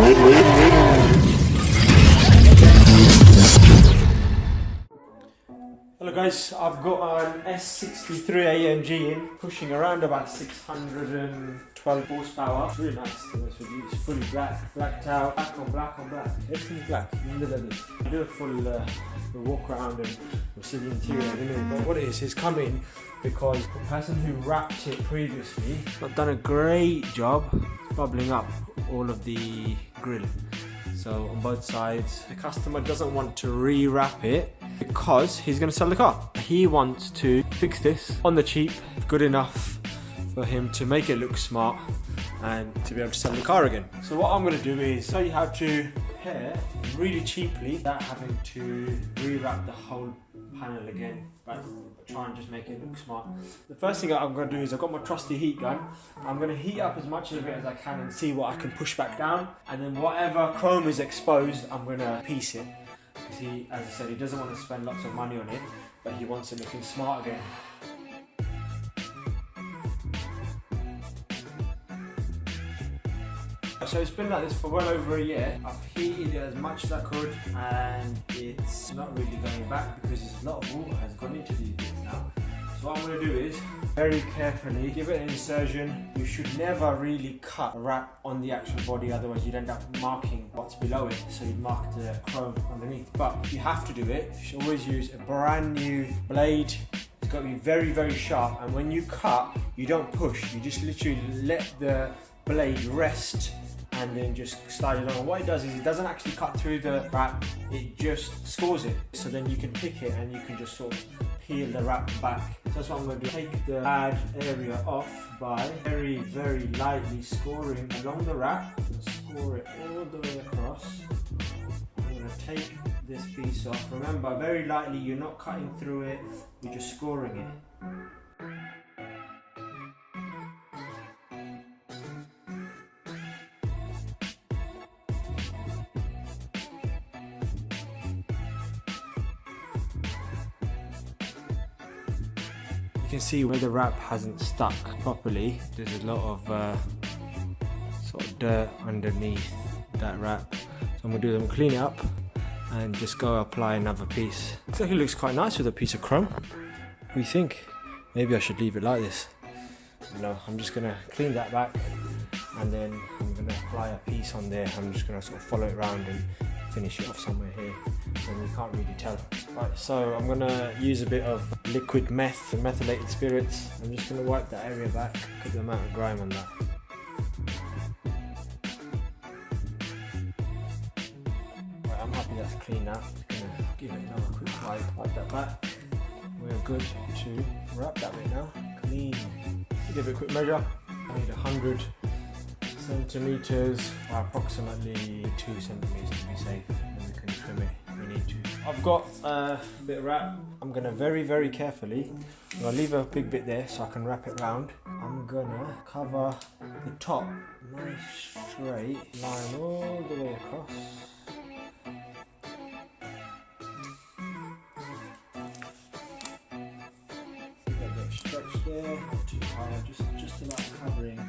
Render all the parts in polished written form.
Hello guys, I've got an S63 AMG in, pushing around about 612 horsepower. It's really nice, to be honest with you. It's fully black, blacked out, black on black on black. Everything's black, even the leathers. I do a full walk around and we'll see the interior in a minute. But what it is, it's come in because the person who wrapped it previously has done a great job bubbling up all of the grill. So on both sides, the customer doesn't want to re-wrap it because he's going to sell the car. He wants to fix this on the cheap, good enough for him to make it look smart and to be able to sell the car again. So what I'm going to do is show you how to repair really cheaply without having to re-wrap the whole panel again, but try and just make it look smart. The first thing I'm going to do is I've got my trusty heat gun. I'm going to heat up as much of it as I can and see what I can push back down, and then whatever chrome is exposed I'm going to piece it. Because he, as I said, he doesn't want to spend lots of money on it, but he wants it looking smart again. So it's been like this for well over a year. I've heated it as much as I could and it's not really going back because a lot of water has gone into these bits now. So what I'm going to do is very carefully give it an insertion. You should never really cut a wrap on the actual body, otherwise you'd end up marking what's below it. So you'd mark the chrome underneath. But if you have to do it, you should always use a brand new blade. It's got to be very, very sharp, and when you cut, you don't push. You just literally let the blade rest and then just slide it on. And what it does is it doesn't actually cut through the wrap, it just scores it. So then you can pick it and you can just sort of peel the wrap back. So that's what I'm going to do. Take the bad area off by very, very lightly scoring along the wrap and score it all the way across. I'm going to take this piece off. Remember, very lightly, you're not cutting through it, you're just scoring it. You can see where the wrap hasn't stuck properly. There's a lot of sort of dirt underneath that wrap. So I'm going to do them, clean it up and just go apply another piece. Looks like it looks quite nice with a piece of chrome. What do you think? Maybe I should leave it like this. No, I'm just going to clean that back and then I'm going to apply a piece on there. I'm just going to sort of follow it around and finish it off somewhere here, and you can't really tell. Right, so I'm going to use a bit of liquid meth and methylated spirits. I'm just going to wipe that area back, look at the amount of grime on that. Right, I'm happy that's clean now. Just going to give it another quick wipe that back. We're good to wrap that bit now. Clean. Give it a quick measure. I need 100 centimeters, or approximately 2 centimeters to be safe, and we can trim it if we need to. I've got a bit of wrap. I'm going to very, very carefully, I'll leave a big bit there so I can wrap it round. I'm going to cover the top, nice straight line all the way across. Get a bit stretched there, not too hard, just about covering.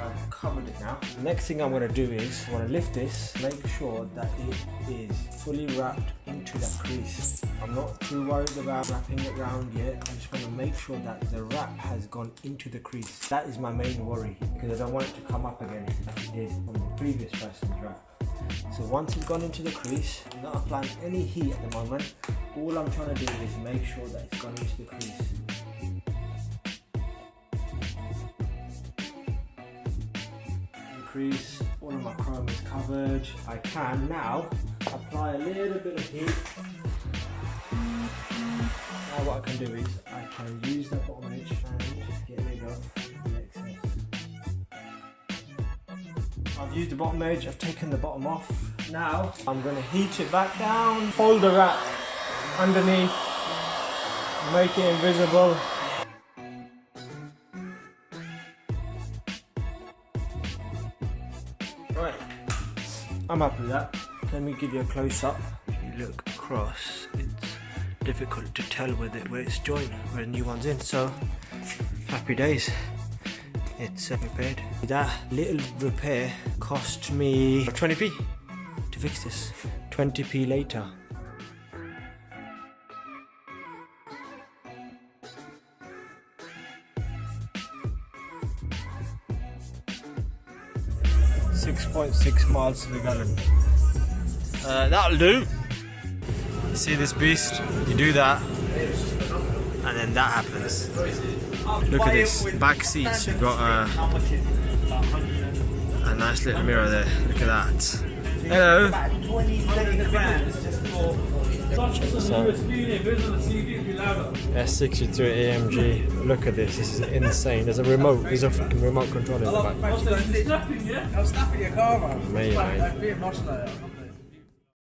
I've covered it now. The next thing I'm going to do is I want to lift this, make sure that it is fully wrapped into that crease. I'm not too worried about wrapping it round yet. I just want to make sure that the wrap has gone into the crease. That is my main worry, because I don't want it to come up again like it did from the previous person's wrap. So once it's gone into the crease, I'm not applying any heat at the moment. All I'm trying to do is make sure that it's gone into the crease. All of my chrome is covered. I can now apply a little bit of heat. Now what I can do is I can use that bottom edge and get rid of the excess. I've used the bottom edge, I've taken the bottom off. Now I'm going to heat it back down, hold the wrap underneath, make it invisible. Right, I'm happy with that. Let me give you a close up. If you look across, it's difficult to tell where it's joined, where the new one's in, so happy days. it's repaired. That little repair cost me 20p to fix this. 20p later. .6 miles to the gallon. That'll do. You see this beast? You do that, and then that happens. Look at this. Back seats, you've got a nice little mirror there. Look at that. Hello. S63 AMG. Look at this. This is insane. There's a remote. There's a freaking remote control in the back. I'm snapping your car, man. Amazing.